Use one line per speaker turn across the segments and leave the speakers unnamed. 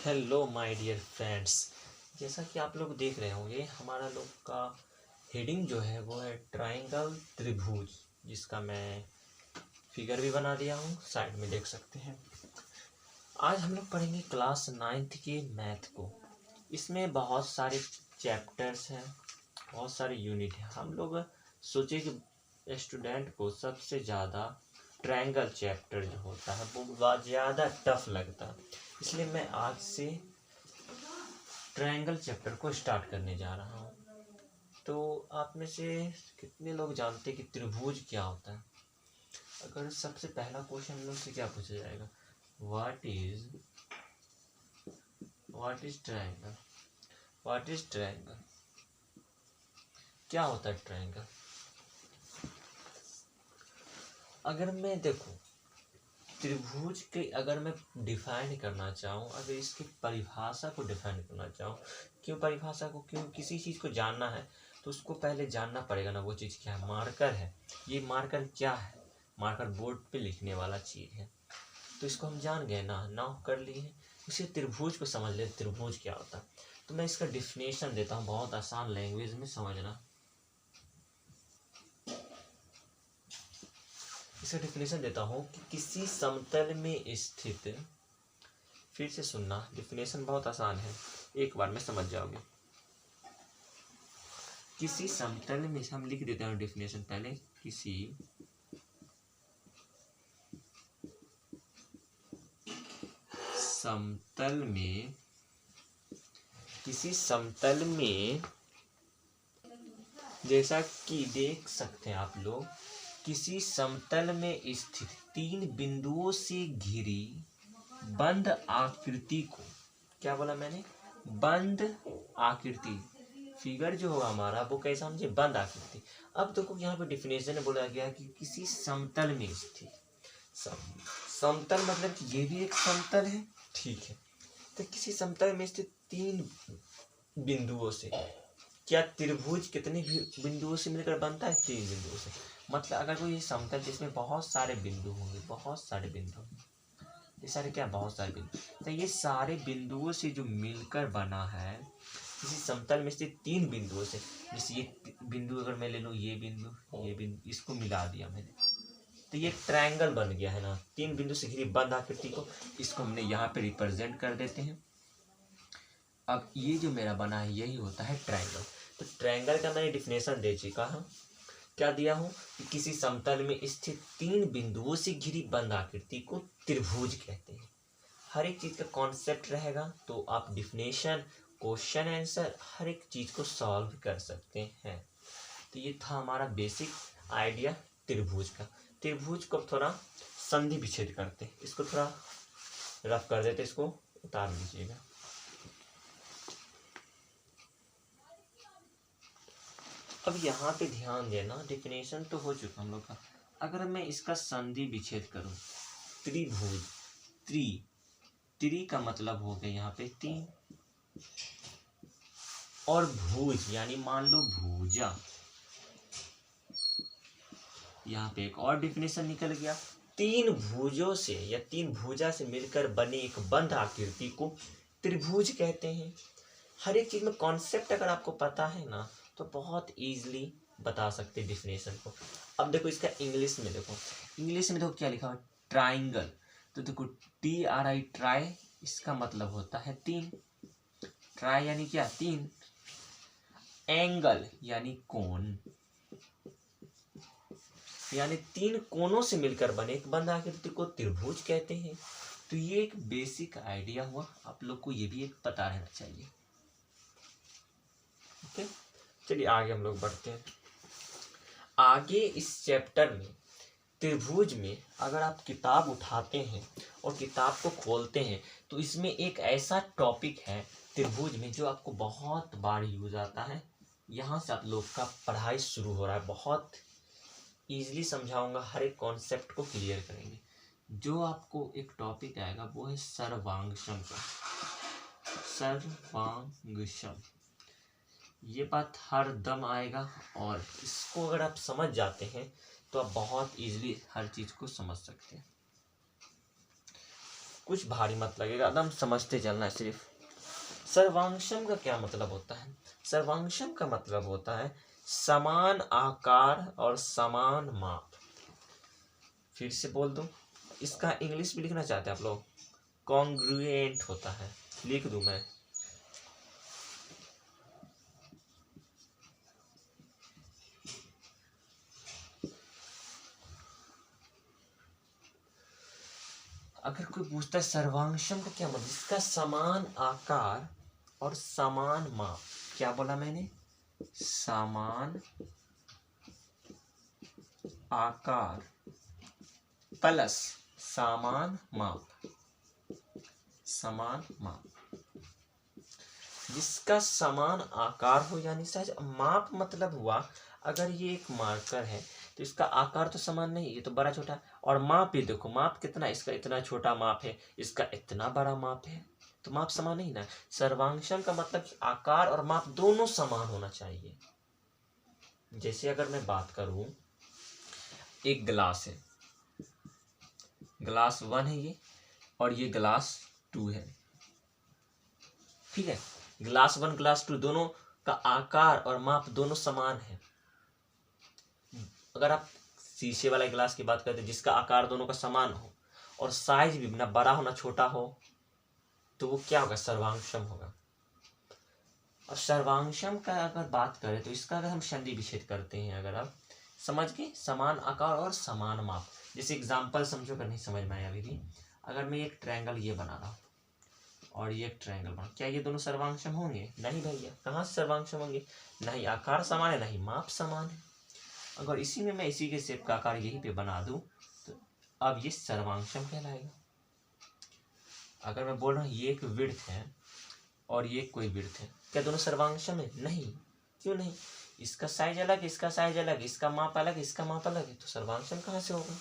Hello my dear friends. जैसा कि आप लोग देख रहे होंगे, हमारा लोग का हेडिंग जो है वो है ट्रायंगल त्रिभुज, जिसका मैं फिगर भी बना दिया हूँ, साइड में देख सकते हैं। आज हम लोग पढ़ेंगे क्लास 9th के मैथ को। इसमें बहुत सारे चैप्टर्स हैं, बहुत सारे यूनिट हैं। हम लोग सोचे कि स्टूडेंट को सबसे ज़्यादा ट्रायंगल चैप्टर जो होता है वो ज़्यादा टफ लगता है, इसलिए मैं आज से ट्रायंगल चैप्टर को स्टार्ट करने जा रहा हूँ। तो आप में से कितने लोग जानते हैं कि त्रिभुज क्या होता है? अगर सबसे पहला क्वेश्चन हम लोग से क्या पूछा जाएगा, what is triangle, what is triangle, क्या होता है ट्रायंगल? अगर मैं देखूं त्रिभुज के, अगर मैं डिफाइन करना चाहूँ, अगर इसकी परिभाषा को डिफाइन करना चाहूँ, क्यों परिभाषा को, क्यों किसी चीज़ को जानना है तो उसको पहले जानना पड़ेगा ना, वो चीज़ क्या है। मार्कर है, ये मार्कर क्या है? मार्कर बोर्ड पे लिखने वाला चीज़ है, तो इसको हम जान गए ना, नाउ कर लिए हैं। इसी त्रिभुज को समझ ले, त्रिभुज क्या होता है। तो मैं इसका डिफिनेशन देता हूँ, बहुत आसान लैंग्वेज में समझना। इसका डिफिनेशन देता हूँ कि किसी समतल में स्थित, फिर से सुनना, डिफिनेशन बहुत आसान है, एक बार में समझ जाओगे। किसी समतल में, हम लिख देते हैं डिफिनेशन पहले, किसी समतल में, किसी समतल में, जैसा कि देख सकते हैं आप लोग, किसी समतल में स्थित तीन बिंदुओं से घिरी बंद आकृति को, क्या बोला मैंने, बंद आकृति, फिगर जो होगा हमारा वो कैसा, मुझे बंद आकृति। अब देखो यहाँ पे डिफिनेशन में बोला गया कि किसी समतल में स्थित, समतल मतलब कि ये भी एक समतल है, ठीक है। तो किसी समतल में स्थित तीन बिंदुओं से, क्या त्रिभुज कितने बिंदुओं से मिलकर बनता है? तीन बिंदुओं से। मतलब अगर कोई समतल जिसमें बहुत सारे बिंदु होंगे, बहुत सारे बिंदु, ये सारे क्या, बहुत सारे बिंदु, तो ये सारे बिंदुओं से जो मिलकर बना है, किसी समतल में स्थित तीन बिंदुओं से, जैसे ये बिंदु अगर मैं ले लूँ, ये बिंदु, इसको मिला दिया मैंने, तो ये ट्रायंगल बन गया है ना। तीन बिंदु से घिरी बंद आकृति को, इसको हमने यहाँ पे रिप्रेजेंट कर देते हैं। अब ये जो मेरा बना है यही होता है ट्रायंगल। तो ट्रायंगल का मैंने डिफिनेशन दे चुका हूँ, क्या दिया हूँ कि किसी समतल में स्थित तीन बिंदुओं से घिरी बंद आकृति को त्रिभुज कहते हैं। हर एक चीज़ का कॉन्सेप्ट रहेगा तो आप डिफिनेशन, क्वेश्चन आंसर, हर एक चीज़ को सॉल्व कर सकते हैं। तो ये था हमारा बेसिक आइडिया त्रिभुज का। त्रिभुज को थोड़ा संधि विच्छेद करते, इसको थोड़ा रफ कर देते, इसको उतार लीजिएगा। अब यहाँ पे ध्यान देना, डिफिनेशन तो हो चुका हम लोग का। अगर मैं इसका संधि विच्छेद करूं, त्रिभुज, त्रि का मतलब हो गया यहाँ पे तीन, और भुज यानी मान लो भुजा, यहाँ पे एक और डिफिनेशन निकल गया। तीन भुजों से या तीन भुजा से मिलकर बनी एक बंद आकृति को त्रिभुज कहते हैं। हर एक चीज में कॉन्सेप्ट अगर आपको पता है ना, तो बहुत इजीली बता सकते हैं डिफिनेशन को। अब देखो इसका इंग्लिश में देखो, इंग्लिश में देखो क्या लिखा हुआ, ट्राइंगल। तो देखो TRI, ट्राई, इसका मतलब होता है तीन, ट्राई यानी क्या, तीन, एंगल यानी कोण, यानी तीन कोनों से मिलकर बने एक बंद आकृति को त्रिभुज कहते हैं। तो ये एक बेसिक आइडिया हुआ, आप लोग को ये भी एक पता रहना चाहिए। ओके, चलिए आगे हम लोग बढ़ते हैं। आगे इस चैप्टर में त्रिभुज में अगर आप किताब उठाते हैं और किताब को खोलते हैं तो इसमें एक ऐसा टॉपिक है त्रिभुज में जो आपको बहुत बार यूज आता है। यहाँ से आप लोग का पढ़ाई शुरू हो रहा है, बहुत ईजिली समझाऊंगा, हर एक कॉन्सेप्ट को क्लियर करेंगे। जो आपको एक टॉपिक आएगा वो है सर्वांगसम का, सर्वांगसम, ये बात हर दम आएगा, और इसको अगर आप समझ जाते हैं तो आप बहुत इजीली हर चीज़ को समझ सकते हैं। कुछ भारी मत लगेगा, एकदम समझते चलना है सिर्फ। सर्वांशम का क्या मतलब होता है? सर्वांशम का मतलब होता है समान आकार और समान माप। फिर से बोल दूं, इसका इंग्लिश भी लिखना चाहते हैं आप लोग? कॉन्ग्रुएंट होता है, लिख दूं मैं? अगर कोई पूछता है सर्वांशम का क्या मतलब, इसका समान आकार और समान माप। क्या बोला मैंने? समान आकार प्लस समान माप। समान माप, जिसका समान आकार हो, यानी सहज माप मतलब हुआ अगर ये एक मार्कर है तो इसका आकार तो समान नहीं, ये तो बड़ा छोटा, और माप भी देखो, माप कितना, इसका इतना छोटा माप है, इसका इतना बड़ा माप है, तो माप समान नहीं ना। सर्वांशम का मतलब आकार और माप दोनों समान होना चाहिए। जैसे अगर मैं बात करूं, एक गिलास है, ग्लास 1 है ये, और ये ग्लास 2 है, ठीक है। ग्लास 1 ग्लास 2 दोनों का आकार और माप दोनों समान है। अगर आप शीशे वाले गिलास की बात करते हैं जिसका आकार दोनों का समान हो और साइज भी ना बड़ा हो ना छोटा हो, तो वो क्या होगा? सर्वांशम होगा। और सर्वांशम का अगर बात करें तो इसका अगर हम संधि विच्छेद करते हैं, अगर आप समझ गए, समान आकार और समान माप। जैसे एग्जाम्पल समझो, अगर नहीं समझ में आया अभी भी, अगर मैं एक ट्रायंगल ये बना रहा हूँ और ये एक ट्रायंगल बना, क्या ये दोनों सर्वांशम होंगे? नहीं भैया, कहाँ से सर्वांशम होंगे? नहीं आकार समान है, नहीं माप समान है। अगर इसी में मैं इसी के शेप का आकार यहीं पे बना दूं तो अब ये सर्वांशम कहलाएगा। अगर मैं बोल रहा हूँ ये एक विड्थ है और ये कोई विड्थ है, क्या दोनों सर्वांशम है? नहीं। क्यों नहीं? इसका साइज अलग है, इसका साइज अलग है, इसका माप अलग है, इसका माप अलग है, तो सर्वांशम कहाँ से होगा?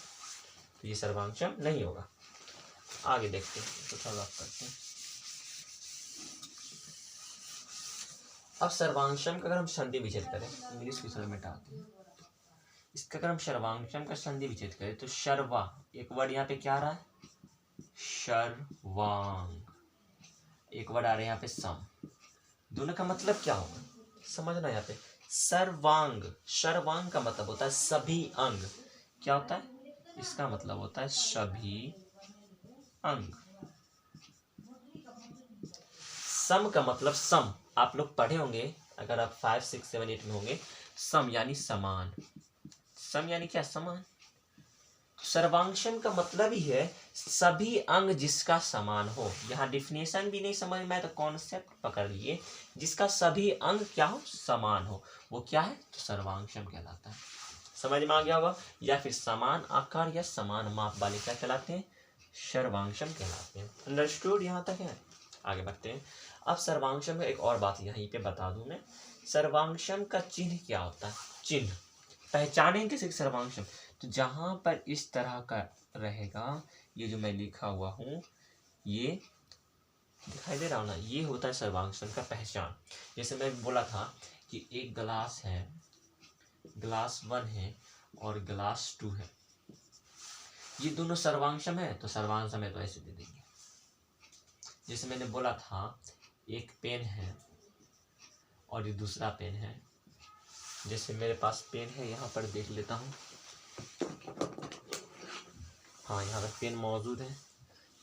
तो ये सर्वांशम नहीं होगा। आगे देखते हैं, तो थोड़ा बात करते हैं। अब सर्वांशम का अगर हम संधि विच्छेद करें, इंग्लिश की शब्द मिटाते हैं, इसका अगर हम सर्वांशम का संधि विच्छेद करें तो शर्वा, एक वर्ड यहाँ पे क्या आ रहा है? शर्वांग। एक वर्ड आ रहा है यहाँ पे सम। दोनों का मतलब क्या होगा समझना यहाँ पे। सर्वांग, सर्वांग का मतलब होता है सभी अंग। क्या होता है? इसका मतलब होता है सभी अंग। सम का मतलब सम, आप लोग पढ़े होंगे अगर आप 5, 6, 7, 8 में होंगे। सम यानी समान। सम यानी क्या? समान। सर्वांशम का मतलब ही है सभी अंग जिसका समान हो। यहाँ डिफिनेशन भी नहीं समझ में आए तो कॉन्सेप्ट पकड़ लिए, जिसका सभी अंग क्या हो? समान हो, वो क्या है? तो सर्वांशम कहलाता है। समझ में आ गया होगा? या फिर समान आकार या समान माप वाले क्या कहलाते हैं? सर्वांशम कहलाते हैं। अंडरस्टूड? यहाँ तक है? आगे बढ़ते हैं। अब सर्वांशम का एक और बात यहीं पे बता दूं मैं, सर्वांशम का चिन्ह क्या होता है? चिन्ह पहचानें किसी सर्वांशम, तो जहां पर इस तरह का रहेगा, ये जो मैं लिखा हुआ हूं, ये दिखाई दे रहा हो ना, ये होता है सर्वांशम का पहचान। जैसे मैं बोला था कि एक गिलास है, ग्लास 1 है और ग्लास 2 है, ये दोनों सर्वांशम है, तो सर्वांशम है तो ऐसे दे देंगे। जैसे मैंने बोला था एक पेन है और ये दूसरा पेन है, जैसे मेरे पास पेन है, यहाँ पर देख लेता हूँ, हाँ यहाँ पर पेन मौजूद है।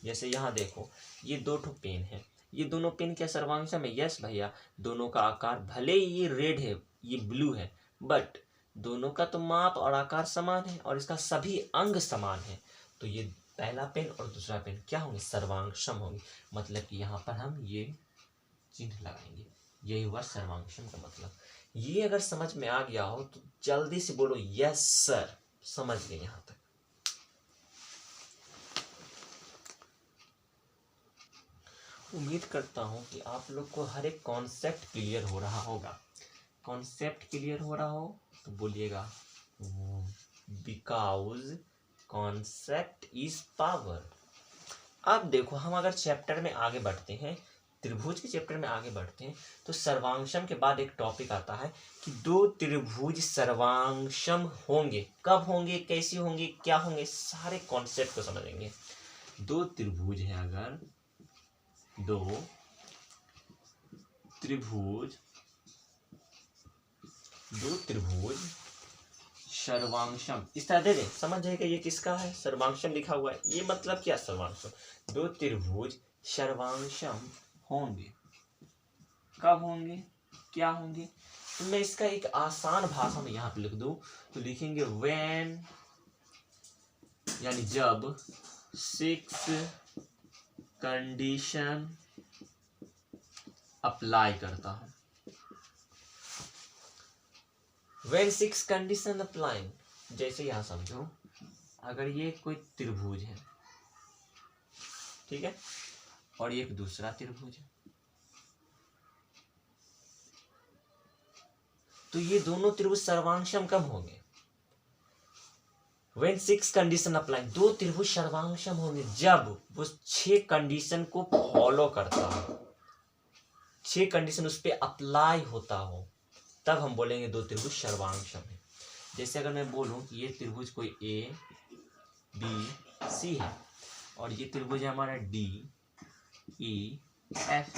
जैसे यहाँ देखो ये 2 ठो पेन है, ये दोनों पेन क्या सर्वांशम है? यस भैया, दोनों का आकार भले ही ये रेड है ये ब्लू है, बट दोनों का तो माप और आकार समान है और इसका सभी अंग समान है, तो ये पहला पेन और दूसरा पेन क्या होंगे? सर्वांशम होंगे। मतलब कि यहाँ पर हम ये चिन्ह लगाएंगे, यही हुआ सर्वांशम का मतलब। ये अगर समझ में आ गया हो तो जल्दी से बोलो यस सर, समझ गए यहाँ तक? उम्मीद करता हूँ कि आप लोग को हर एक कॉन्सेप्ट क्लियर हो रहा होगा। कॉन्सेप्ट क्लियर हो रहा हो तो बोलिएगा बिकॉज कॉन्सेप्ट इज पावर। अब देखो हम अगर चैप्टर में आगे बढ़ते हैं, त्रिभुज के चैप्टर में आगे बढ़ते हैं, तो सर्वांशम के बाद एक टॉपिक आता है कि 2 त्रिभुज सर्वांशम होंगे, कब होंगे, कैसे होंगे, क्या होंगे, सारे कॉन्सेप्ट को समझेंगे। दो त्रिभुज है, अगर दो त्रिभुज सर्वांशम, इस तरह दे दे, समझ जाएगा ये किसका है, सर्वांशम लिखा हुआ है। ये मतलब क्या सर्वांशम, दो त्रिभुज सर्वांशम होंगे, कब होंगे, क्या होंगे। तो मैं इसका एक आसान भाषा में यहाँ पे लिख दूं तो लिखेंगे व्हेन, यानी जब 6 कंडीशन अप्लाई करता हूं। व्हेन 6 कंडीशन अप्लाइंग, जैसे यहां समझो, अगर ये कोई त्रिभुज है, ठीक है, और एक दूसरा त्रिभुज है, तो ये दोनों त्रिभुज सर्वांशम कब होंगे, व्हेन 6 कंडीशन अप्लाई, दो त्रिभुज सर्वांशम होंगे जब वो 6 कंडीशन को फॉलो करता हो, 6 कंडीशन उस पर अप्लाई होता हो, तब हम बोलेंगे दो त्रिभुज सर्वांशम है। जैसे अगर मैं बोलूं ये त्रिभुज कोई ए बी सी है और ये त्रिभुज है हमारा डी ई एफ,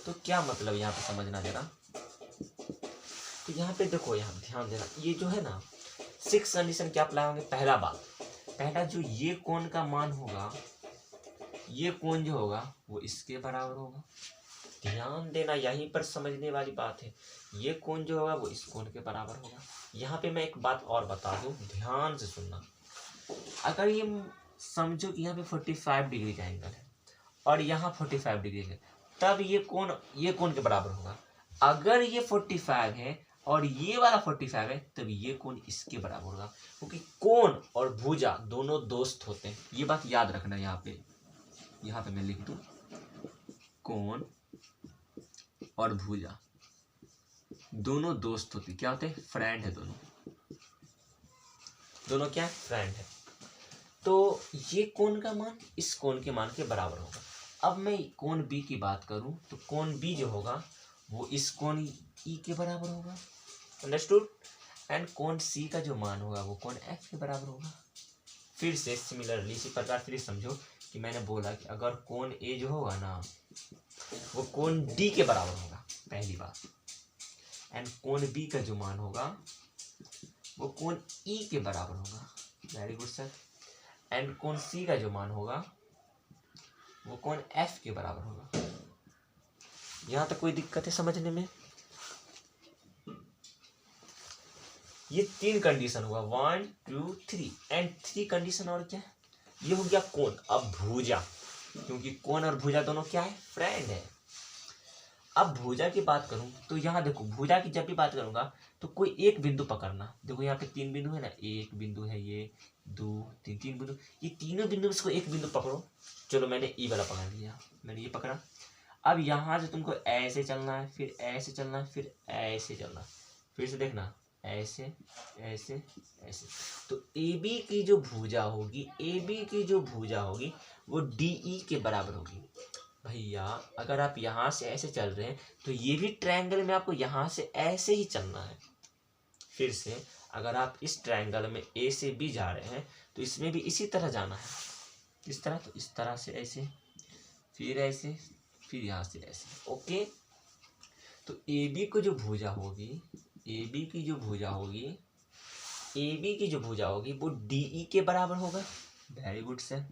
तो क्या मतलब यहाँ पे समझना जरा। तो यहाँ पे देखो, यहाँ ध्यान देना, ये जो है ना 6 कंडीशन क्या अप्लाई होंगे। पहला जो ये कोण का मान होगा, ये कोण जो होगा वो इसके बराबर होगा। ध्यान देना, यहीं पर समझने वाली बात है। ये कोण जो होगा वो इस कोण के बराबर होगा। यहाँ पे मैं एक बात और बता दूं, ध्यान से सुनना। अगर ये समझो कि यहाँ पे 45 डिग्री का एंगल है और यहाँ 45 डिग्री है, तब ये कोण के बराबर होगा। अगर ये 45 है और ये वाला 45 है, तब ये कोण इसके बराबर होगा, क्योंकि कोण और भुजा दोनों दोस्त होते हैं। ये बात याद रखना। यहाँ पे मैं लिख दूं, कोण और भुजा दोनों दोस्त होते, क्या होते हैं, फ्रेंड है, दोनों क्या है, फ्रेंड है। तो ये कोण का मान इस कोण के मान के बराबर होगा। अब मैं कोण बी की बात करूं तो कोण बी जो होगा वो इस कोण ई के बराबर होगा, अंडरस्टूड। एंड कोण सी का जो मान होगा वो कोण एफ के बराबर होगा। फिर से सिमिलरली इसी प्रकार फिर समझो कि मैंने बोला कि अगर कोण ए जो होगा ना वो कोण डी के बराबर होगा, पहली बात। एंड कोण बी का जो मान होगा वो कोण ई के बराबर होगा, वेरी गुड सर। एंड कोण सी का जो मान होगा वो कोण एफ के बराबर होगा। यहां तक कोई दिक्कत है समझने में? ये 3 कंडीशन हुआ, 1 2 3 एंड 3 कंडीशन और क्या है, ये हो गया कोण। अब भुजा, क्योंकि कोण और भुजा दोनों क्या है, फ्रेंड है। अब भुजा की बात करूं तो यहाँ देखो, भुजा की जब भी बात करूंगा तो कोई एक बिंदु पकड़ना। देखो यहाँ पे 3 बिंदु है ना, एक बिंदु है, ये 2 3 3 बिंदु, ये तीनों बिंदु में से कोई एक बिंदु पकड़ो। चलो मैंने ई वाला पकड़ लिया, मैंने ये पकड़ा। अब यहाँ से तुमको ऐसे चलना है, फिर ऐसे चलना है, फिर ऐसे चलना है, फिर से देखना, ऐसे ऐसे ऐसे। तो ए बी की जो भुजा होगी वो डी ई के बराबर होगी। भैया अगर आप यहाँ से ऐसे चल रहे हैं तो ये भी ट्रायंगल में आपको यहाँ से ऐसे ही चलना है। फिर से अगर आप इस ट्रायंगल में ए से बी जा रहे हैं तो इसमें भी इसी तरह जाना है। किस तरह? तो इस तरह से ऐसे, फिर ऐसे, फिर यहाँ से ऐसे। ओके, तो ए बी की जो भुजा होगी वो डी ई के बराबर होगा। Very good sir.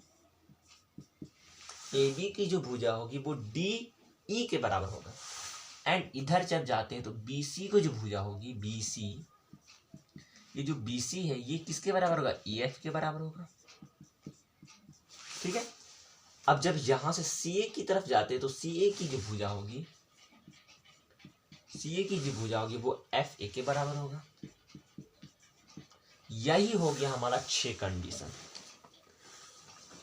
A B की जो भुजा होगी वो डी ई के बराबर होगा। एंड इधर जब जाते हैं तो बी सी को जो भुजा होगी, ये जो बी सी है ये किसके बराबर होगा, ई एफ के बराबर होगा। ठीक है। अब जब यहां से सी ए की तरफ जाते हैं तो सी ए की जो भुजा होगी वो एफ ए के बराबर होगा। यही हो गया हमारा 6 कंडीशन।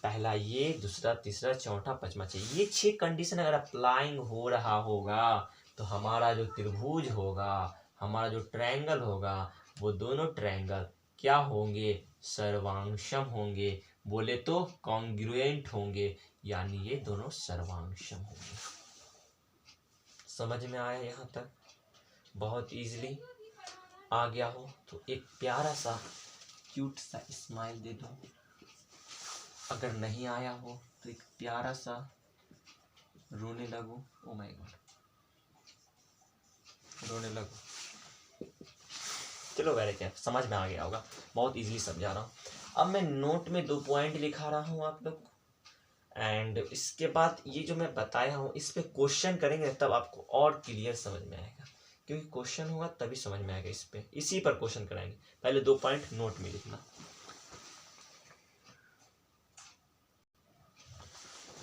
पहला ये, दूसरा, तीसरा, चौथा, पांचवा, 6। ये 6 कंडीशन अगर अप्लाइंग हो रहा होगा तो हमारा जो त्रिभुज होगा, हमारा जो ट्रायंगल होगा, वो दोनों ट्रायंगल क्या होंगे, सर्वांशम होंगे। बोले तो कॉन्ग्रुएंट होंगे, यानी ये दोनों सर्वांशम होंगे। समझ में आया? यहाँ तक बहुत इजीली आ गया हो तो एक प्यारा सा क्यूट सा स्माइल दे दो। अगर नहीं आया हो तो एक प्यारा सा रोने लगो, ओ माय गॉड, रोने लगो। चलो वेरी क्या, समझ में आ गया होगा, बहुत इजीली समझा रहा हूँ। अब मैं नोट में 2 पॉइंट लिखा रहा हूँ आप लोग, एंड इसके बाद ये जो मैं बताया हूँ इस पे क्वेश्चन करेंगे तब आपको और क्लियर समझ में आएगा, क्योंकि क्वेश्चन होगा तभी समझ में आएगा। इस पे इसी पर क्वेश्चन कराएंगे। पहले 2 पॉइंट नोट में लिखना।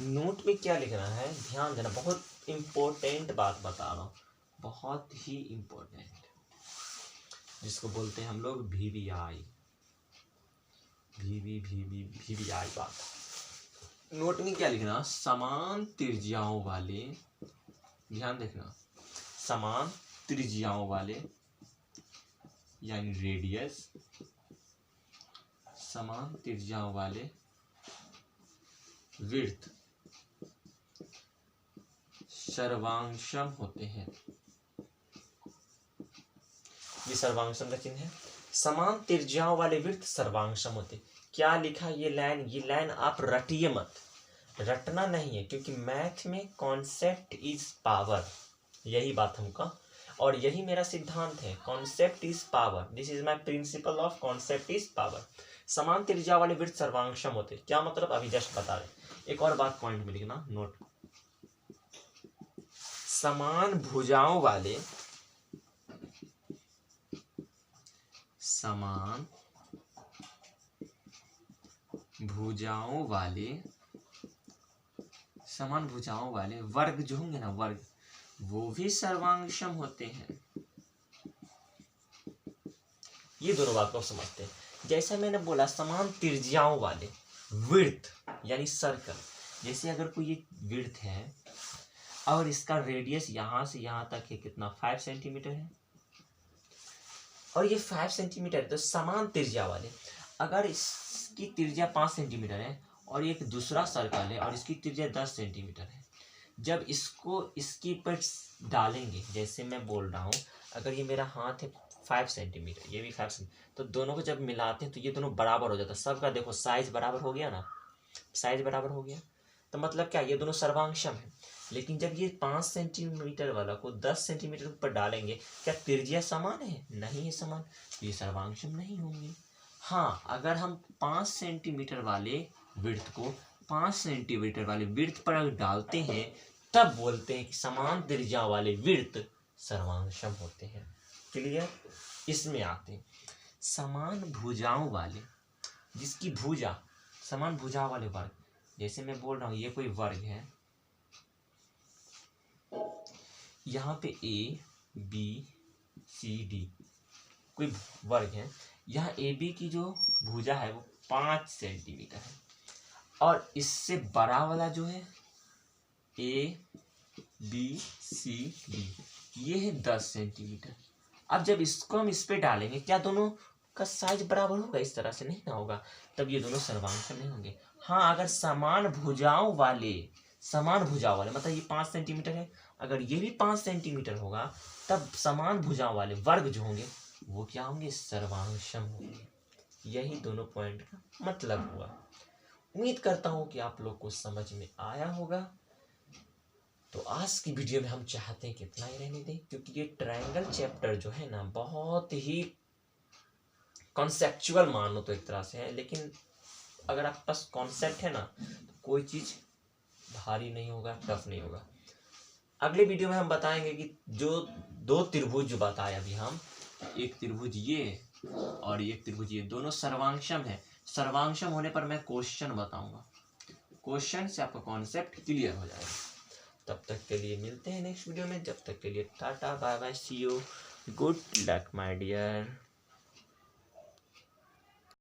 नोट में क्या लिखना है ध्यान देना, बहुत इंपॉर्टेंट बात बता रहा हूँ, बहुत ही इंपॉर्टेंट, जिसको बोलते हैं हम लोग VVI, VVI बात। नोट में क्या लिखना, समान त्रिज्याओं वाले, ध्यान देखना, समान त्रिज्याओं वाले यानी रेडियस, समान त्रिज्याओं वाले वृत्त सर्वांशम होते हैं। ये सर्वांशम का चिन्ह है। समान त्रिज्याओं वाले वृत्त सर्वांशम होते। क्या लिखा ये लाइन आप रटिए मत, रटना नहीं है, क्योंकि मैथ में कॉन्सेप्ट इज पावर, यही बात हमका, और यही मेरा सिद्धांत है, concept is power, this is my principle of concept is power. समान त्रिज्या वाले वृत्त सर्वांशम होते, क्या मतलब अभी जस्ट बता रहे। एक और बात पॉइंट में लिखना नोट, समान भुजाओं वाले, समान भुजाओं वाले, समान भुजाओं वाले वर्ग जो होंगे ना, वर्ग, वो भी सर्वांशम होते हैं। ये दोनों बात को समझते हैं। जैसा मैंने बोला समान त्रिज्याओं वाले वृत्त यानी सर्कल, जैसे अगर कोई ये वृत्त है और इसका रेडियस यहां से यहां तक है, कितना 5 सेंटीमीटर है, और ये 5 सेंटीमीटर, तो समान त्रिज्या वाले, अगर इसकी त्रिज्या 5 सेंटीमीटर है और एक दूसरा सर्कल है और इसकी त्रिज्या 10 सेंटीमीटर है, जब इसको इसकी पर डालेंगे, जैसे मैं बोल रहा हूँ अगर ये मेरा हाथ है 5 सेंटीमीटर, ये भी 5 सेंटीमीटर, तो दोनों को जब मिलाते हैं तो ये दोनों बराबर हो जाता है, सबका देखो साइज बराबर हो गया ना, साइज बराबर हो गया, तो मतलब क्या ये दोनों सर्वांशम है। लेकिन जब ये 5 सेंटीमीटर वाला को 10 सेंटीमीटर पर डालेंगे, क्या त्रिज्या समान है? नहीं है समान, ये सर्वांशम नहीं होंगे। हाँ, अगर हम 5 सेंटीमीटर वाले वृत्त को 5 सेंटीमीटर वाले वृत्त पर अगर डालते हैं, तब बोलते हैं कि समान त्रिज्या वाले वृत्त सर्वांशम होते हैं। क्लियर? इसमें आते हैं समान भुजाओं वाले, जिसकी भुजा, समान भुजा वाले वर्ग, जैसे मैं बोल रहा हूं ये कोई वर्ग है, यहाँ पे ABCD कोई वर्ग है, यहाँ AB की जो भुजा है वो 5 सेंटीमीटर है, और इससे बड़ा वाला जो है ABCD ये है 10 सेंटीमीटर। अब जब इसको हम इस पे डालेंगे, क्या दोनों का साइज बराबर होगा? इस तरह से नहीं ना होगा, तब ये दोनों सर्वांशम नहीं होंगे। हाँ, अगर समान भुजाओं वाले मतलब ये 5 सेंटीमीटर है, अगर ये भी 5 सेंटीमीटर होगा, तब समान भुजाओं वाले वर्ग जो होंगे वो क्या होंगे? सर्वांशम होंगे। यही दोनों पॉइंट का मतलब हुआ। उम्मीद करता हूं कि आप लोग को समझ में आया होगा। तो आज की वीडियो में हम चाहते हैं कि इतना ही रहने दें, क्योंकि ये ट्रायंगल चैप्टर जो है ना बहुत ही कॉन्सेप्चुअल मानो तो एक तरह से है, लेकिन अगर आपके पास कॉन्सेप्ट है ना तो कोई चीज भारी नहीं होगा, टफ नहीं होगा। अगले वीडियो में हम बताएंगे कि जो 2 त्रिभुज जो बताया अभी हम, एक त्रिभुज ये और एक त्रिभुज ये, दोनों सर्वांशम है। सर्वांशम होने पर मैं क्वेश्चन बताऊंगा, क्वेश्चन से आपका कॉन्सेप्ट क्लियर हो जाएगा। तब तक के लिए मिलते हैं नेक्स्ट वीडियो में, जब तक के लिए tata bye bye, see you, good luck my dear.